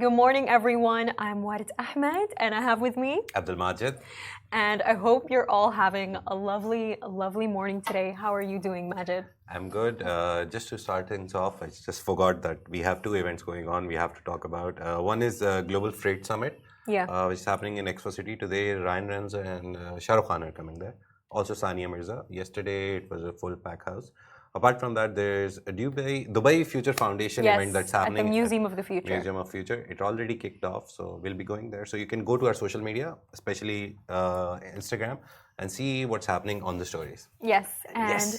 Good morning, everyone. I'm Warid Ahmed, and I have with me Abdul Majid. And I hope you're all having a lovely morning today. How are you doing, Majid? I'm good. Just to start things off, I just forgot that we have two events going on we have to talk about. One is Global Freight Summit, Yeah. which is happening in Expo City today. Ryan Reynolds and Shah Rukh Khan are coming there. Also Sania Mirza. Yesterday it was a full pack house. Apart from that, there's a Dubai Future Foundation event that's happening at the Museum of the Future. Museum of Future. It already kicked off, so we'll be going there. So you can go to our social media, especially Instagram, and see what's happening on the stories. Yes, and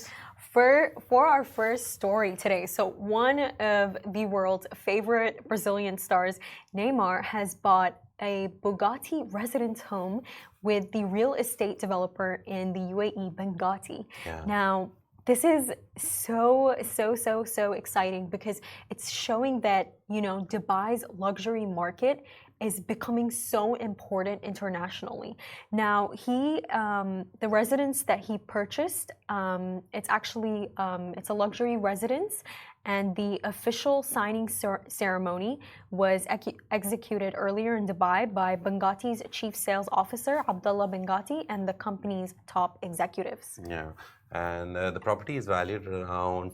for our first story today, so one of the world's favorite Brazilian stars, Neymar, has bought a Bugatti residence home with the real estate developer in the UAE, Binghatti. Yeah. Now, this is so exciting because it's showing that, Dubai's luxury market is becoming so important internationally. Now, the residence that he purchased, it's actually, it's a luxury residence, and the official signing ceremony was executed earlier in Dubai by Benghatti's chief sales officer, Abdullah Binghatti, and the company's top executives. Yeah. And the property is valued around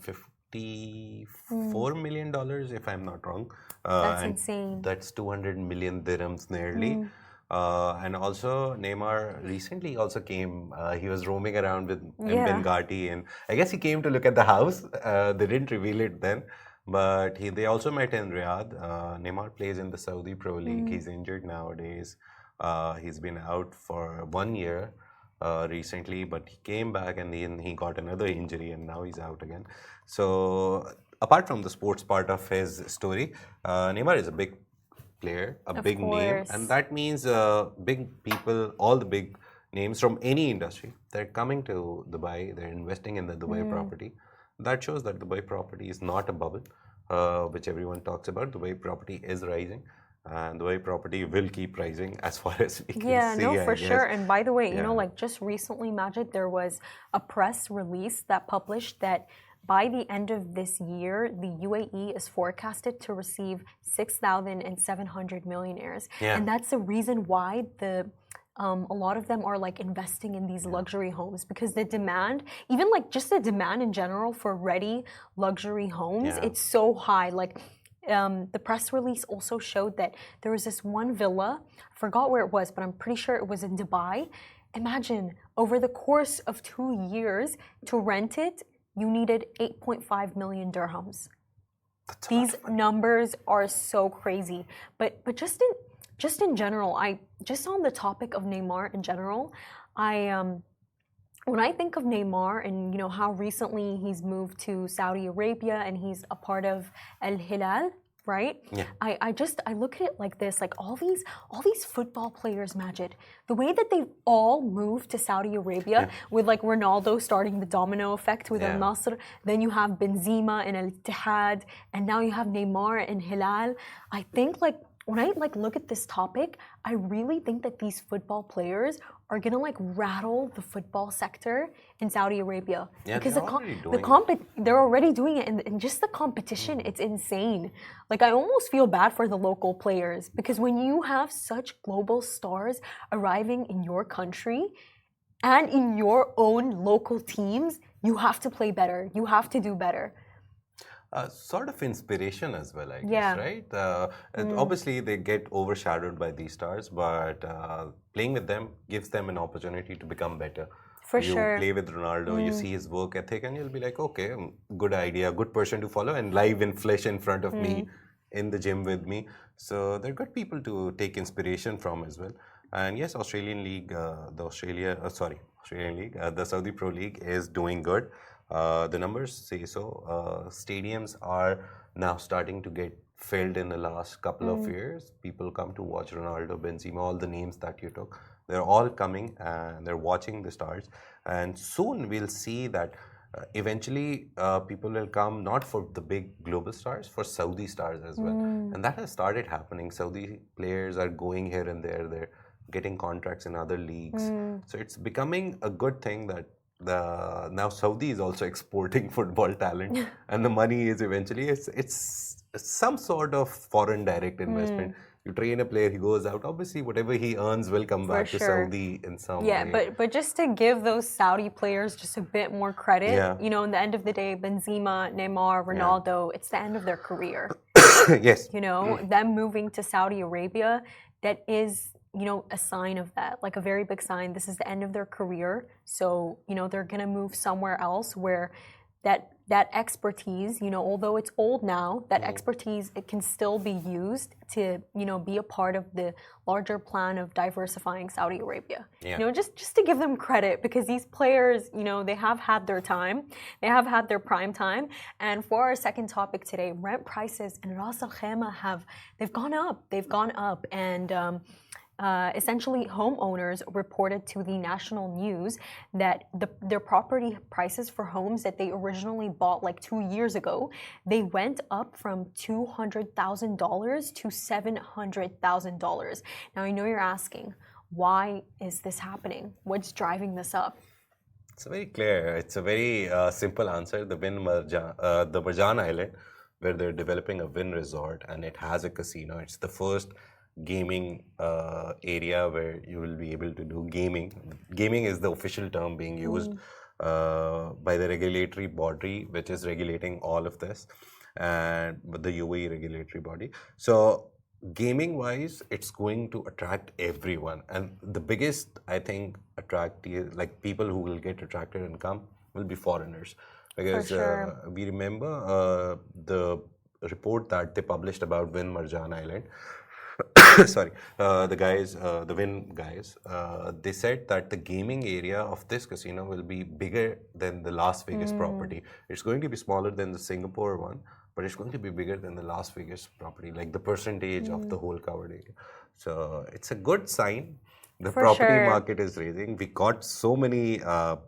$54 million, if I'm not wrong. That's insane. That's 200 million dirhams nearly. And also, Neymar recently also came. He was roaming around with Binghatti, and I guess he came to look at the house. They didn't reveal it then, but they also met in Riyadh. Neymar plays in the Saudi Pro League. He's injured nowadays. He's been out for 1 year. Recently, but he came back and then he got another injury and now he's out again. So apart from the sports part of his story, Neymar is a big player, a big name, and that means big people, all the big names from any industry, they're coming to Dubai, they're investing in the Dubai property. That shows that Dubai property is not a bubble, which everyone talks about. Dubai property is rising. And the way property will keep rising as far as we can see. Yeah, no, for sure. And by the way, just recently, Majid, there was a press release that published that by the end of this year, the UAE is forecasted to receive 6,700 millionaires. Yeah. And that's the reason why a lot of them are investing in these luxury homes, because the demand, even just the demand in general for ready luxury homes, it's so high. The press release also showed that there was this one villa, forgot where it was, but I'm pretty sure it was in Dubai. Imagine, over the course of 2 years, to rent it, you needed 8.5 million dirhams. These numbers are so crazy. But just in general, just on the topic of Neymar in general, when I think of Neymar and how recently he's moved to Saudi Arabia and he's a part of Al Hilal, right? Yeah. I look at it like this, all these football players, Majid, the way that they've all moved to Saudi Arabia with Ronaldo starting the domino effect with Al Nassr, then you have Benzema in Al Ittihad, and now you have Neymar in Hilal. I think when I look at this topic, I really think that these football players are gonna rattle the football sector in Saudi Arabia, because they're already doing it, and just the competition, it's insane. I almost feel bad for the local players, because when you have such global stars arriving in your country and in your own local teams, you have to play better. You have to do better. Sort of inspiration as well, I guess, right? Obviously, they get overshadowed by these stars, but playing with them gives them an opportunity to become better. For you sure. play with Ronaldo, you see his work ethic, and you'll be like, okay, good idea, good person to follow, and live in flesh in front of me, in the gym with me. So they're good people to take inspiration from as well. And yes, Australian League, the Saudi Pro League is doing good. The numbers say so. Stadiums are now starting to get filled in the last couple of years. People come to watch Ronaldo, Benzema, all the names that you took. They're all coming and they're watching the stars. And soon we'll see that eventually people will come not for the big global stars, for Saudi stars as well. And that has started happening. Saudi players are going here and there. They're getting contracts in other leagues. So it's becoming a good thing that now Saudi is also exporting football talent, and the money is eventually it's some sort of foreign direct investment. You train a player, he goes out. Obviously, whatever he earns will come back to Saudi in some way. Yeah, but just to give those Saudi players just a bit more credit, you know, in the end of the day, Benzema, Neymar, Ronaldo, it's the end of their career. Yes. You know, them moving to Saudi Arabia, that is, you know, a sign of that, like a very big sign. This is the end of their career. So, you know, they're going to move somewhere else where that expertise, you know, although it's old now, that expertise, it can still be used to, you know, be a part of the larger plan of diversifying Saudi Arabia. You know, just to give them credit, because these players, you know, they have had their time, they have had their prime time. And for our second topic today, rent prices in Ras Al Khaimah they've gone up, and essentially, homeowners reported to the national news that their property prices for homes that they originally bought like 2 years ago, they went up from $200,000 to $700,000. Now, I know you're asking, why is this happening? What's driving this up? It's very clear. It's a very simple answer. The Marjan Island, where they're developing a wind resort, and it has a casino. It's the first gaming area where you will be able to do gaming. Gaming is the official term being used by the regulatory body, which is regulating all of this, and the UAE regulatory body. So gaming wise, it's going to attract everyone, and the biggest, I think, like people who will get attracted and come will be foreigners, because we remember the report that they published about Win Marjan Island. Sorry, the Win guys, they said that the gaming area of this casino will be bigger than the Las Vegas property. It's going to be smaller than the Singapore one, but it's going to be bigger than the Las Vegas property, like the percentage of the whole covered area. So it's a good sign. The property market is raising. We got so many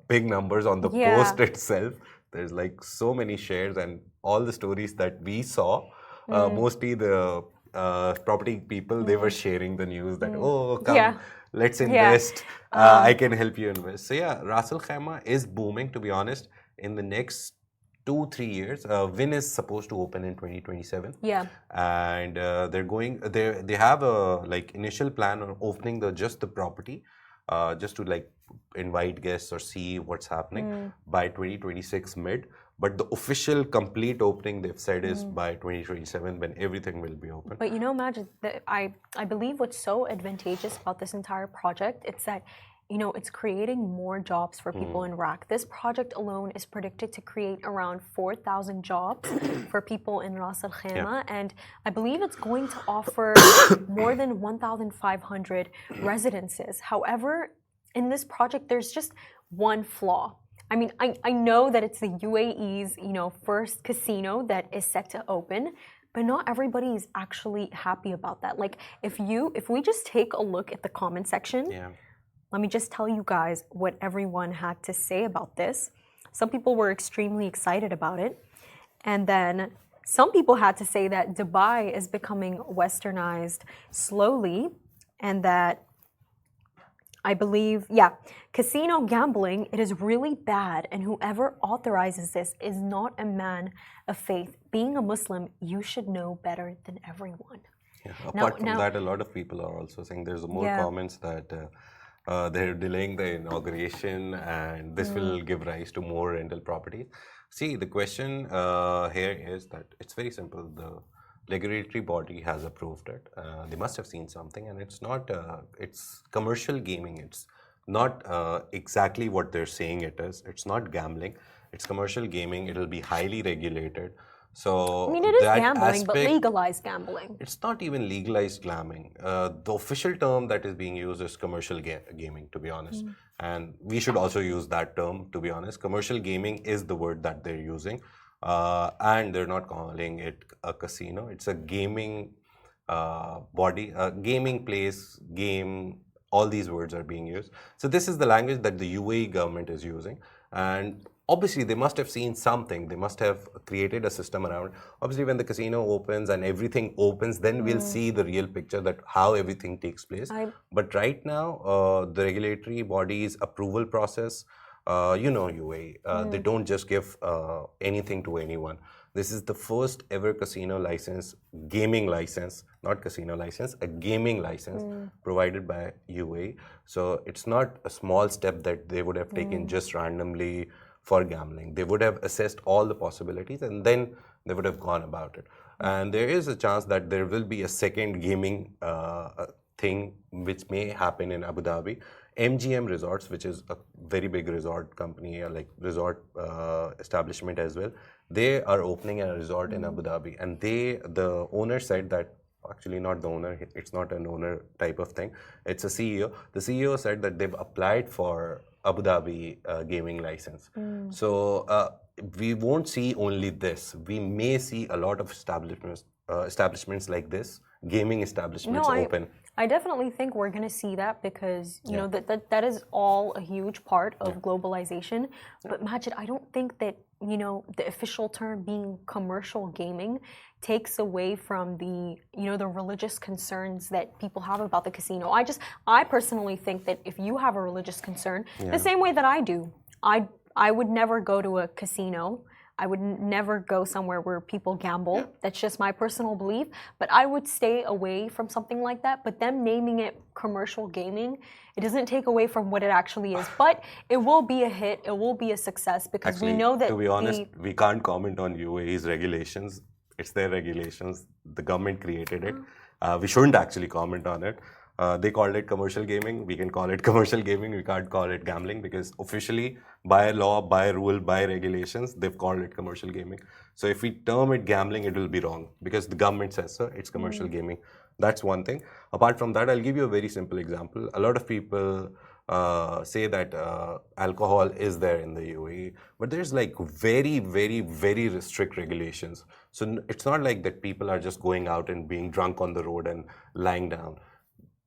big numbers on the post itself. There's like so many shares, and all the stories that we saw, mostly the property people, they were sharing the news that, oh, come, let's invest. I can help you invest. So yeah, Ras Al Khaimah is booming, to be honest. In the next 2-3 years, Win is supposed to open in 2027. Yeah. And they have a like initial plan on opening just the property, just to like invite guests or see what's happening by 2026 mid. But the official complete opening, they've said, is by 2027, when everything will be open. But you know, Majid, I believe what's so advantageous about this entire project, it's that, you know, it's creating more jobs for people in RAK. This project alone is predicted to create around 4,000 jobs for people in Ras Al Khaimah, and I believe it's going to offer more than 1,500 residences. However, in this project, there's just one flaw. I mean, I know that it's the UAE's, you know, first casino that is set to open, but not everybody is actually happy about that. Like, if we just take a look at the comment section, let me just tell you guys what everyone had to say about this. Some people were extremely excited about it, and then some people had to say that Dubai is becoming westernized slowly, and that I believe, casino gambling, it is really bad, and whoever authorizes this is not a man of faith. Being a Muslim, you should know better than everyone. Yeah. Apart from that, a lot of people are also saying there's more comments that they're delaying the inauguration, and this will give rise to more rental properties. See, the question here is that it's very simple. The regulatory body has approved it. They must have seen something, and it's not. It's commercial gaming. It's not exactly what they're saying it is. It's not gambling. It's commercial gaming. It'll be highly regulated. So I mean, it is gambling, but legalized gambling. It's not even legalized gambling. The official term that is being used is commercial gaming, to be honest. And we should also use that term, to be honest. Commercial gaming is the word that they're using. And they're not calling it a casino. It's a gaming body, a gaming place, game. All these words are being used. So this is the language that the UAE government is using. And obviously, they must have seen something. They must have created a system around. Obviously, when the casino opens and everything opens, then we'll see the real picture that how everything takes place. But right now, the regulatory body's approval process, You know UAE, they don't just give anything to anyone. This is the first ever casino license, gaming license, not casino license, a gaming license provided by UAE. So it's not a small step that they would have taken just randomly for gambling. They would have assessed all the possibilities and then they would have gone about it. And there is a chance that there will be a second gaming thing which may happen in Abu Dhabi. MGM Resorts, which is a very big resort company, like resort establishment as well, they are opening a resort in Abu Dhabi. And the owner said that, actually not the owner, it's not an owner type of thing, it's a CEO. The CEO said that they've applied for Abu Dhabi gaming license. So we won't see only this. We may see a lot of establishments like this, gaming establishments open. I definitely think we're going to see that because you know that is all a huge part of globalization. But Majid, I don't think that the official term being commercial gaming takes away from the the religious concerns that people have about the casino. I personally think that if you have a religious concern, the same way that I do, I would never go to a casino. I would never go somewhere where people gamble. That's just my personal belief. But I would stay away from something like that. But them naming it commercial gaming, it doesn't take away from what it actually is. But it will be a hit. It will be a success because actually, we know that. To be honest, we can't comment on UAE's regulations. It's their regulations. The government created it. We shouldn't actually comment on it. They called it commercial gaming. We can call it commercial gaming. We can't call it gambling because officially, by law, by rule, by regulations, they've called it commercial gaming. So if we term it gambling, it will be wrong because the government says so. It's commercial gaming. That's one thing. Apart from that, I'll give you a very simple example. A lot of people say that alcohol is there in the UAE, but there's like very, very, very strict regulations. So it's not like that people are just going out and being drunk on the road and lying down.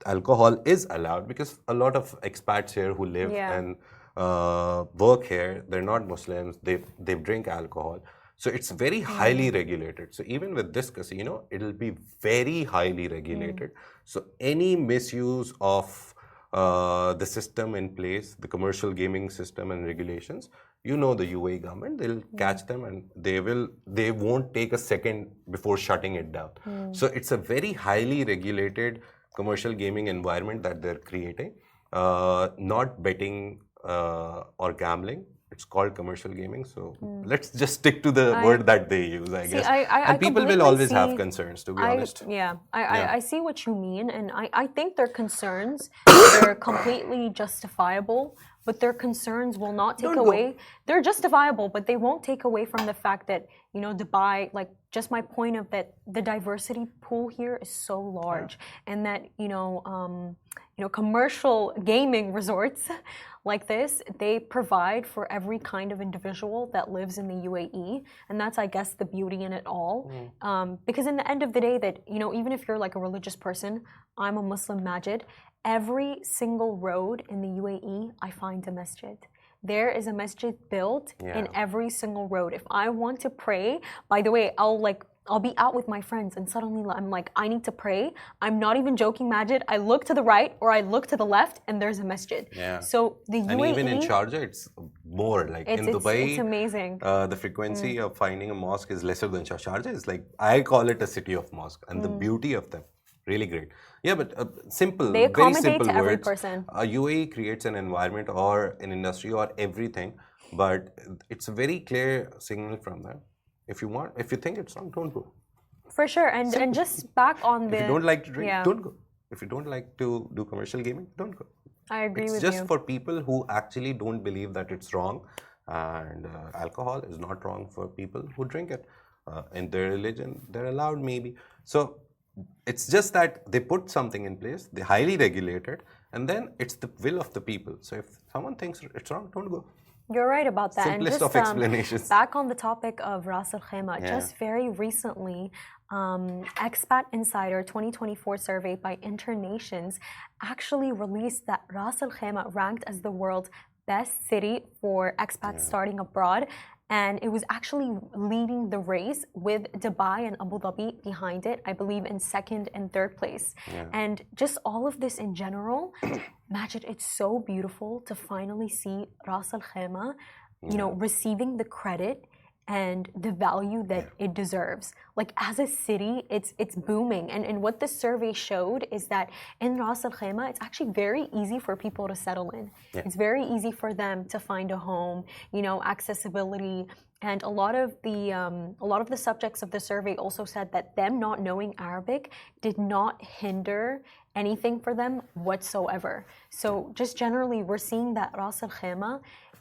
Alcohol is allowed because a lot of expats here who live and work here, they're not Muslims, they drink alcohol. So it's very highly regulated. So even with this casino, it'll be very highly regulated. So any misuse of the system in place, the commercial gaming system and regulations, the UAE government, they'll catch them and they won't take a second before shutting it down. So it's a very highly regulated commercial gaming environment that they're creating, not betting or gambling. It's called commercial gaming. So let's just stick to the word that they use, I guess. And people will always have concerns, to be honest. I see what you mean. And I think their concerns, they're completely justifiable. But their concerns will not take away. They're justifiable, but they won't take away from the fact that, Dubai, like just my point of that the diversity pool here is so large. And that, commercial gaming resorts like this, they provide for every kind of individual that lives in the UAE. And that's, I guess, the beauty in it all. Because in the end of the day that, even if you're like a religious person, I'm a Muslim, Majid, every single road in the UAE, I find a masjid. There is a masjid built in every single road. If I want to pray, by the way, I'll be out with my friends and suddenly I'm like, I need to pray. I'm not even joking, Majid. I look to the right or I look to the left and there's a masjid. So the UAE... And even in Sharjah, it's more. Like in Dubai, it's amazing. The frequency of finding a mosque is lesser than Sharjah. It's like, I call it a city of mosque and the beauty of them. Really great. Yeah, but simple, they very simple to words. Every person. UAE creates an environment or an industry or everything, but it's a very clear signal from them. If you think it's wrong, don't go. For sure, and just back on the... If you don't like to drink, don't go. If you don't like to do commercial gaming, don't go. I agree with you. It's just for people who actually don't believe that it's wrong, and alcohol is not wrong for people who drink it. In their religion, they're allowed maybe. So it's just that they put something in place, they highly regulate it, and then it's the will of the people. So if someone thinks it's wrong, don't go. You're right about that. Simplest and just, of explanations. Back on the topic of Ras Al Khaimah, just very recently, Expat Insider 2024 survey by Internations actually released that Ras Al Khaimah ranked as the world's best city for expats starting abroad. and it was actually leading the race with Dubai and Abu Dhabi behind it, I believe in second and third place. And just all of this in general, Majid, it's so beautiful to finally see Ras Al Khaimah, you know, receiving the credit and the value that it deserves. Like as a city, it's booming. And what this survey showed is that in Ras Al Khaimah, it's actually very easy for people to settle in. It's very easy for them to find a home, you know, accessibility. And a lot of the subjects of the survey also said that them not knowing Arabic did not hinder anything for them whatsoever. So just generally, we're seeing that Ras Al Khaimah,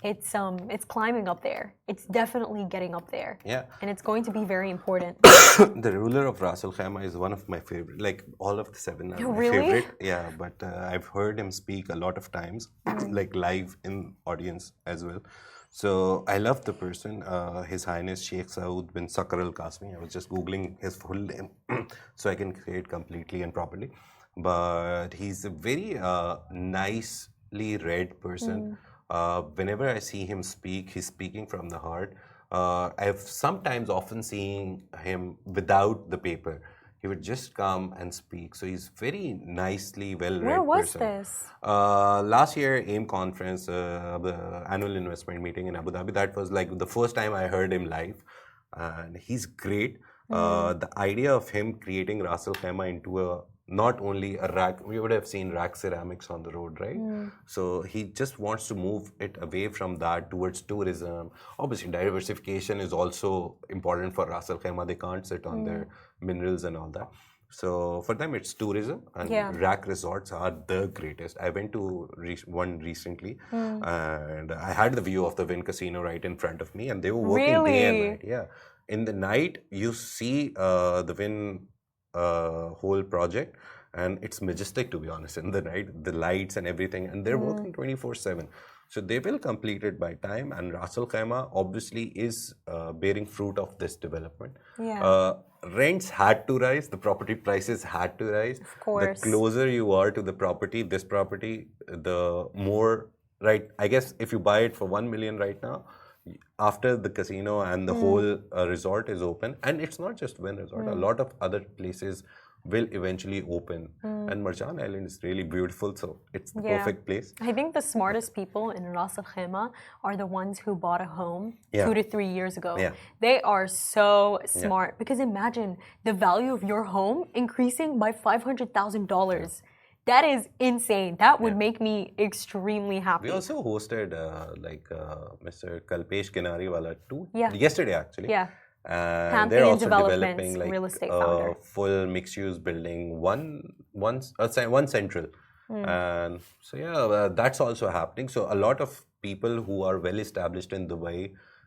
it's climbing up there. It's definitely getting up there. Yeah. And it's going to be very important. The ruler of Ras Al Khaimah is one of my favorite. Like all of the 7 are my favorite. Yeah, but I've heard him speak a lot of times, like live in audience as well. So I love the person, His Highness Sheikh Saud bin Sakr Al Qasmi. I was just googling his full name so I can say it completely and properly. But he's a very nicely read person. Whenever I see him speak, he's speaking from the heart. I've sometimes often seen him without the paper. He would just come and speak. So he's very nicely well-read person. Where was this? Last year, AIM conference, the annual investment meeting in Abu Dhabi. That was like the first time I heard him live. And he's great. The idea of him creating Ras Al Khaimah into not only a RAK, we would have seen RAK ceramics on the road, right? So he just wants to move it away from that towards tourism. Obviously, diversification is also important for Ras Al Khaimah. They can't sit on their minerals and all that. So for them, it's tourism, and RAK resorts are the greatest. I went to one recently, and I had the view of the Wynn Casino right in front of me, and they were working day and night. Yeah, in the night you see the Wynn whole project, and it's majestic, to be honest. In the night, the lights and everything, and they're working 24/7. So they will complete it by time, and Ras Al Khaimah obviously is bearing fruit of this development. Rents had to rise, the property prices had to rise. Of course. The closer you are to the property, this property, the more, right? I guess if you buy it for 1 million right now, after the casino and the whole resort is open, and it's not just Wynn Resort, a lot of other places will eventually open. And Marjan Island is really beautiful, so it's the perfect place. I think the smartest people in Ras Al Khaimah are the ones who bought a home 2 to 3 years ago. They are so smart, because imagine the value of your home increasing by $500,000. That is insane. That would make me extremely happy. We also hosted Mr. Kalpesh Kinariwala too. Yesterday, actually. And they're also developing like real estate a full mixed-use building, one central. And so that's also happening. So a lot of people who are well established in Dubai,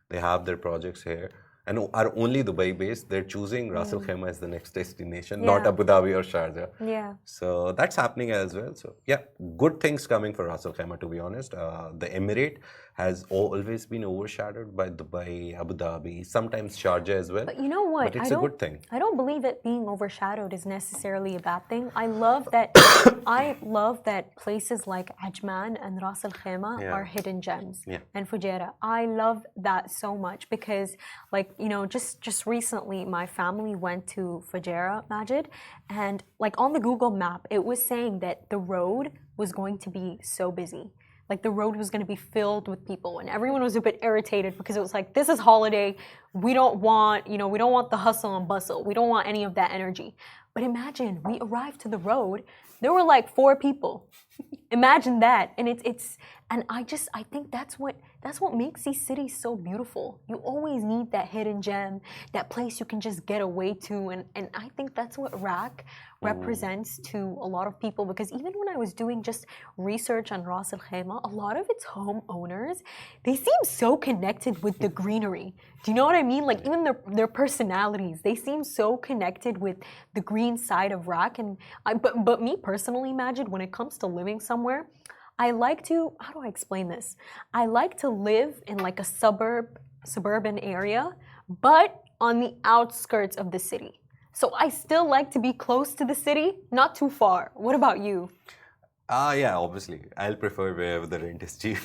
they have their projects here and are only Dubai based. They're choosing Ras Al Khaimah as the next destination, not Abu Dhabi or Sharjah. So that's happening as well. So good things coming for Ras Al Khaimah, to be honest. The Emirate has always been overshadowed by Dubai, Abu Dhabi, sometimes Sharjah as well. But you know what? But it's a good thing. I don't believe it being overshadowed is necessarily a bad thing. I love that places like Ajman and Ras Al Khaimah are hidden gems. And Fujairah. I love that so much, because like, you know, just recently my family went to Fujairah, Majid, and like on the Google map, it was saying that the road was going to be so busy. Like the road was going to be filled with people, and everyone was a bit irritated because it was like, this is holiday. We don't want the hustle and bustle. We don't want any of that energy. But imagine we arrived to the road, there were like 4 people. Imagine that. And I think that's what makes these cities so beautiful. You always need that hidden gem, that place you can just get away to, and I think that's what RAK represents to a lot of people, because even when I was doing just research on Ras Al Khaimah, a lot of its homeowners, they seem so connected with the greenery. Do you know what I mean? Like even their personalities, they seem so connected with the green side of RAK. And but me personally, Majid, when it comes to living somewhere, I like to, how do I explain this? I like to live in like a suburban area, but on the outskirts of the city. So I still like to be close to the city, not too far. What about you? Yeah, obviously. I'll prefer wherever the rent is cheap.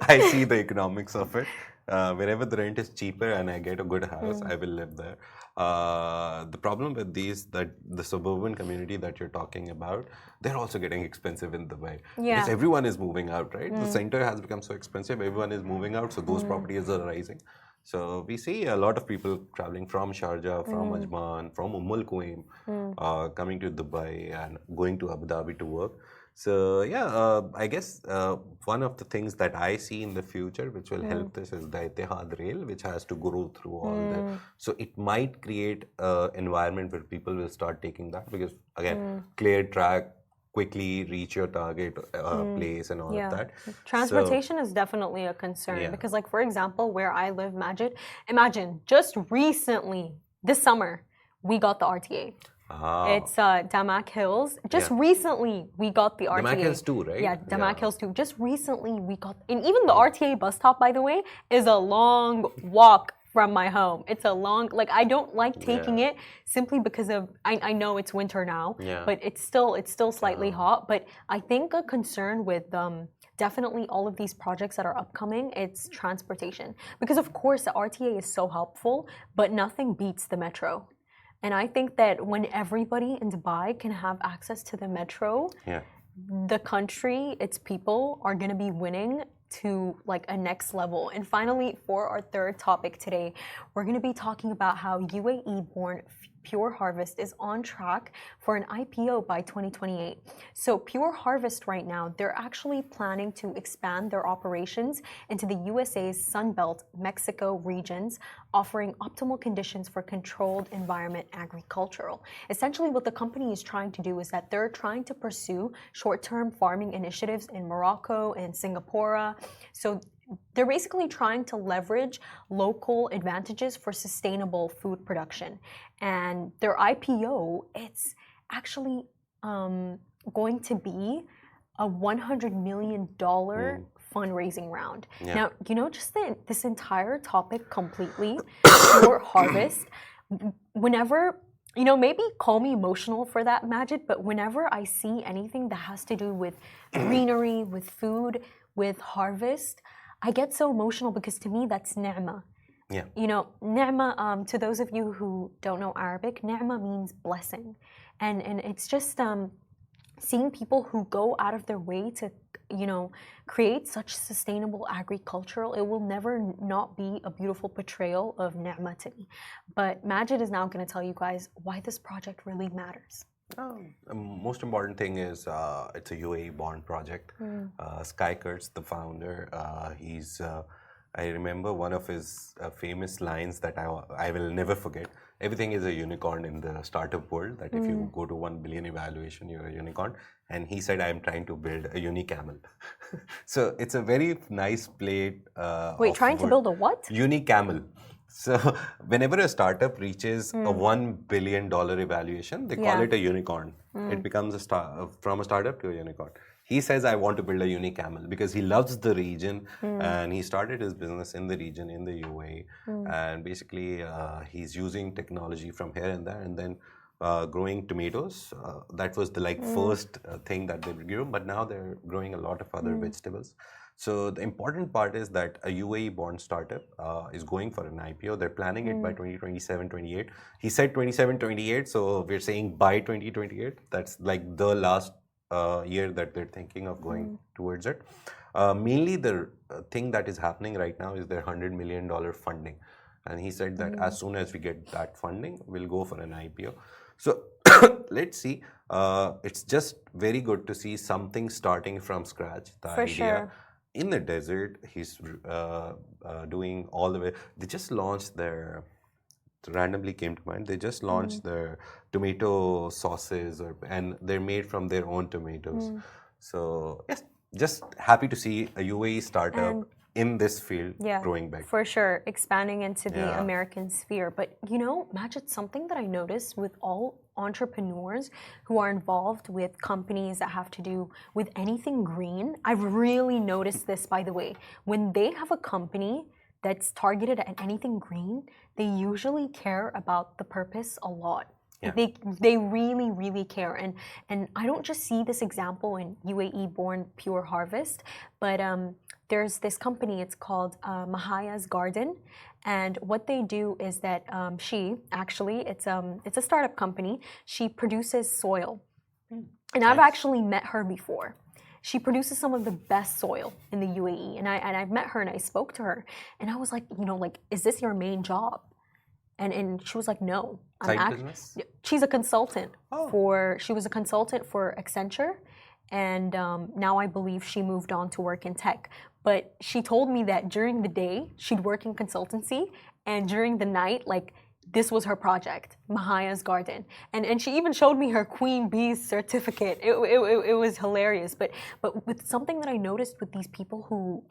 I see the economics of it. Wherever the rent is cheaper and I get a good house, I will live there. The problem with these, that the suburban community that you're talking about, they're also getting expensive in Dubai. Because Yeah. everyone is moving out, right? The center has become so expensive, everyone is moving out, so those properties are rising. So we see a lot of people traveling from Sharjah, from Ajman, from Al Quwain, coming to Dubai and going to Abu Dhabi to work. So yeah, I guess one of the things that I see in the future which will help this is the Etihad Rail, which has to go through all the. So it might create an environment where people will start taking that because again, clear track, quickly reach your target place and all of that. Transportation is definitely a concern because, like, for example, where I live, imagine just recently, this summer, we got the RTA. It's Damak Hills. Just recently, we got the RTA. Damak Hills too, right? Yeah, Damak Hills too. Just recently, we got, and even the RTA bus stop, by the way, is a long walk from my home. It's a long, like, I don't like taking it simply because of, I know it's winter now, but it's still slightly hot. But I think a concern with definitely all of these projects that are upcoming, it's transportation. Because of course the RTA is so helpful, but nothing beats the metro. And I think that when everybody in Dubai can have access to the metro, the country, its people are going to be winning to like a next level. And finally, for our third topic today, we're going to be talking about how UAE-born Pure Harvest is on track for an IPO by 2028. So Pure Harvest right now, they're actually planning to expand their operations into the USA's Sunbelt, Mexico regions, offering optimal conditions for controlled environment agricultural. Essentially, what the company is trying to do is that they're trying to pursue short-term farming initiatives in Morocco and Singapore. So they're basically trying to leverage local advantages for sustainable food production. And their IPO, it's actually going to be a $100 million fundraising round. Now, just this entire topic completely, Pure Harvest, whenever, maybe call me emotional for that, Majid, but whenever I see anything that has to do with greenery, with food, with harvest, I get so emotional because to me that's ni'mah. Yeah. Ni'mah, to those of you who don't know Arabic, ni'mah means blessing. And it's just seeing people who go out of their way to, create such sustainable agricultural, it will never not be a beautiful portrayal of ni'mah to me. But Majid is now going to tell you guys why this project really matters. The most important thing is it's a UAE-born project. Sky Kurtz, the founder, I remember one of his famous lines that I will never forget. Everything is a unicorn in the startup world, that if you go to 1 billion evaluation, you're a unicorn. And he said, I'm trying to build a unicamel. So it's a very nice play. Wait, trying to build a what? Unicamel. So whenever a startup reaches a $1 billion evaluation, they call it a unicorn. It becomes from a startup to a unicorn. He says, I want to build a unicamel because he loves the region and he started his business in the region, in the UAE. And basically, he's using technology from here and there and then growing tomatoes. That was the first thing that they grew, but now they're growing a lot of other vegetables. So the important part is that a UAE-born startup is going for an IPO. They're planning it by 2027, 28. He said 27, 28, so we're saying by 2028. That's like the last year that they're thinking of going towards it. Mainly the thing that is happening right now is their $100 million funding. And he said that as soon as we get that funding, we'll go for an IPO. So let's see. It's just very good to see something starting from scratch. The For idea. sure. In the desert, he's doing all the way. They just launched their, randomly came to mind, they just launched their tomato sauces, and they're made from their own tomatoes. So, yes, just happy to see a UAE startup in this field growing back. For sure, expanding into the American sphere. But Majid, something that I noticed with all entrepreneurs who are involved with companies that have to do with anything green, I've really noticed this, by the way. When they have a company that's targeted at anything green, they usually care about the purpose a lot. Yeah. They really, really care. And I don't just see this example in UAE-born Pure Harvest, but there's this company, it's called Mahaya's Garden. And what they do is that it's a startup company. She produces soil. And I've actually met her before. She produces some of the best soil in the UAE. And I've met her and I spoke to her. And I was like, is this your main job? And she was like, no. Side business? She's a consultant she was a consultant for Accenture. And now I believe she moved on to work in tech. But she told me that during the day, she'd work in consultancy. And during the night, this was her project, Mahaya's Garden. And she even showed me her Queen Bee's certificate. It was hilarious. But with something that I noticed with these people who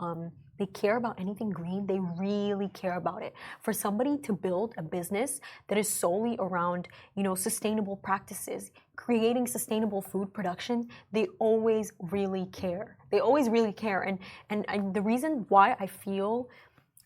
they care about anything green, they really care about it. For somebody to build a business that is solely around, sustainable practices, creating sustainable food production, they always really care. They always really care. And the reason why I feel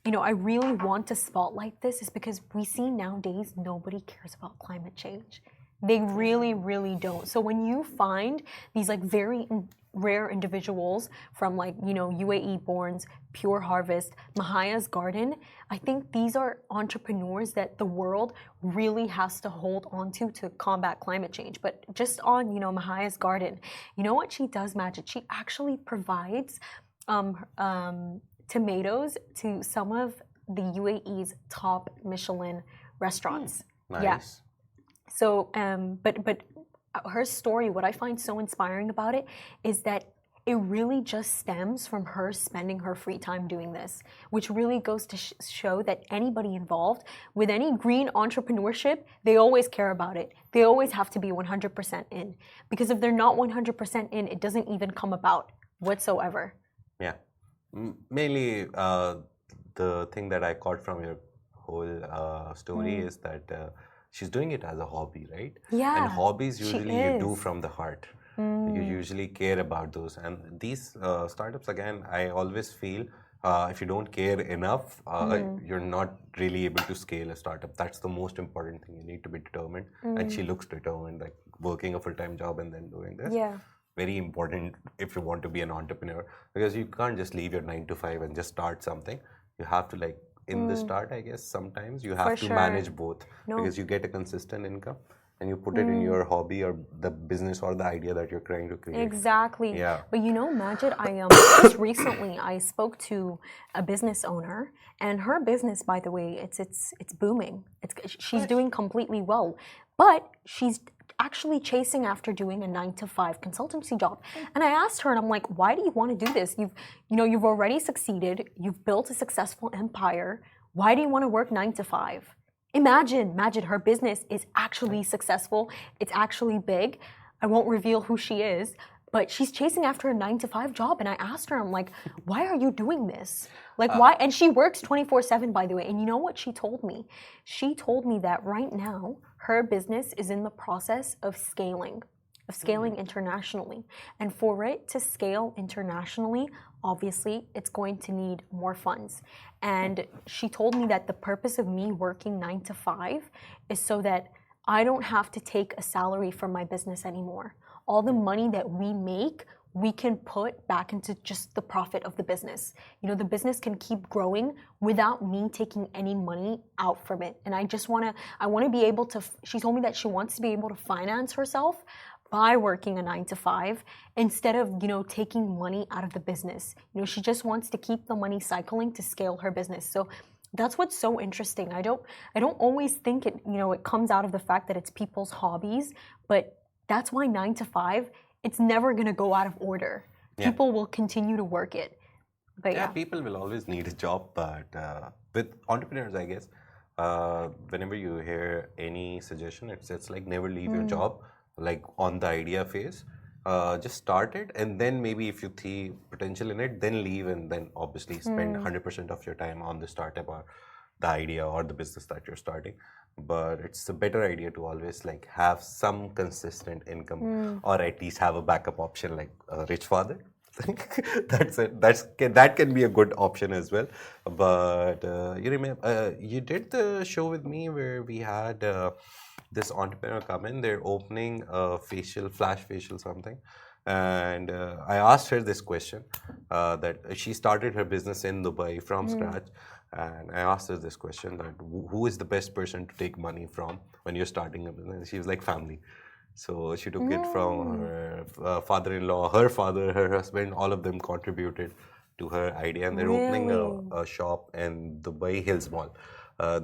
I really want to spotlight this is because we see nowadays nobody cares about climate change. They really, really don't. So when you find these very rare individuals from UAE-born's Pure Harvest, Mahaya's Garden, I think these are entrepreneurs that the world really has to hold on to combat climate change. But just on, Mahaya's Garden, you know what she does, Majid? She actually provides tomatoes to some of the UAE's top Michelin restaurants. Nice. Yeah. So, but her story, what I find so inspiring about it is that it really just stems from her spending her free time doing this, which really goes to show that anybody involved with any green entrepreneurship, they always care about it. They always have to be 100% in. Because if they're not 100% in, it doesn't even come about whatsoever. Yeah. Mainly, the thing that I caught from your whole story is that she's doing it as a hobby, right? Yeah. And hobbies usually you do from the heart. You usually care about those. And these startups, again, I always feel if you don't care enough, you're not really able to scale a startup. That's the most important thing. You need to be determined. And she looks determined, working a full-time job and then doing this. Yeah. Very important if you want to be an entrepreneur, because you can't just leave your 9 to 5 and just start something. You have to in the start, I guess sometimes you have to manage both, because you get a consistent income and you put it in your hobby or the business or the idea that you're trying to create. Exactly. Yeah. But Majid, I just recently I spoke to a business owner, and her business, by the way, it's booming. She's doing completely well, but she's actually chasing after doing a 9-to-5 consultancy job. And I asked her, and I'm like, why do you want to do this? You've already succeeded. You've built a successful empire. Why do you want to work 9-to-5? Imagine her business is actually successful. It's actually big. I won't reveal who she is, but she's chasing after a 9-to-5 job. And I asked her, I'm like, why are you doing this? Why? And she works 24/7, by the way. And you know what she told me? She told me that right now, her business is in the process of scaling internationally. And for it to scale internationally, obviously, it's going to need more funds. And she told me that the purpose of me working 9-to-5 is so that I don't have to take a salary from my business anymore. All the money that we make, we can put back into just the profit of the business. The business can keep growing without me taking any money out from it. And I want to be able to, she told me that she wants to be able to finance herself by working a 9-to-5 instead of, taking money out of the business. She just wants to keep the money cycling to scale her business. So that's what's so interesting. I don't always think it, it comes out of the fact that it's people's hobbies, but that's why 9-to-5, it's never going to go out of order. Yeah. People will continue to work it. But yeah, people will always need a job, but with entrepreneurs, I guess, whenever you hear any suggestion, it's like never leave your job, on the idea phase. Just start it, and then maybe if you see potential in it, then leave, and then obviously spend 100% of your time on the startup or the idea or the business that you're starting. But it's a better idea to always have some consistent income, or at least have a backup option like a rich father. That's it. That can be a good option as well. But you remember you did the show with me where we had this entrepreneur come in. They're opening a flash facial something. And I asked her this question that she started her business in Dubai from scratch. And I asked her this question that who is the best person to take money from when you're starting a business? She was like, family. So she took it from her father-in-law, her father, her husband, all of them contributed to her idea. And they're opening a shop in Dubai Hills Mall.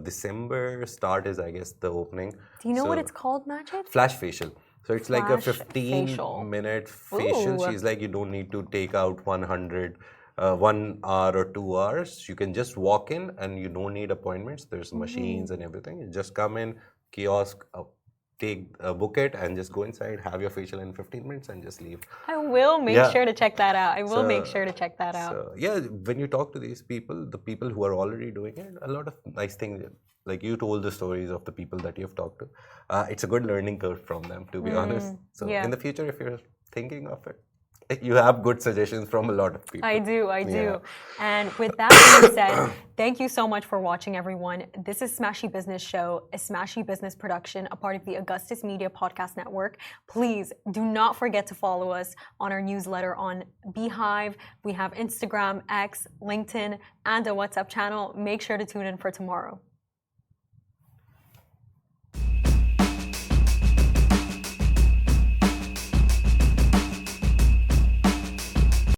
December start is, I guess, the opening. Do you know what it's called, Majid? Flash facial. So it's like a Flash 15-minute facial. She's like, you don't need to take out 1 hour or 2 hours. You can just walk in and you don't need appointments. There's machines and everything. You just come in, kiosk, take a bucket and just go inside, have your facial in 15 minutes and just leave. I will make sure to check that out. I will make sure to check that out. So, yeah, when you talk to these people, the people who are already doing it, a lot of nice things. Like you told the stories of the people that you've talked to. It's a good learning curve from them, to be honest. So in the future, if you're thinking of it, you have good suggestions from a lot of people. I do. And with that being said, thank you so much for watching, everyone. This is Smashy Business Show, a Smashy Business production, a part of the Augustus Media Podcast Network. Please do not forget to follow us on our newsletter on Beehive. We have Instagram, X, LinkedIn, and a WhatsApp channel. Make sure to tune in for tomorrow.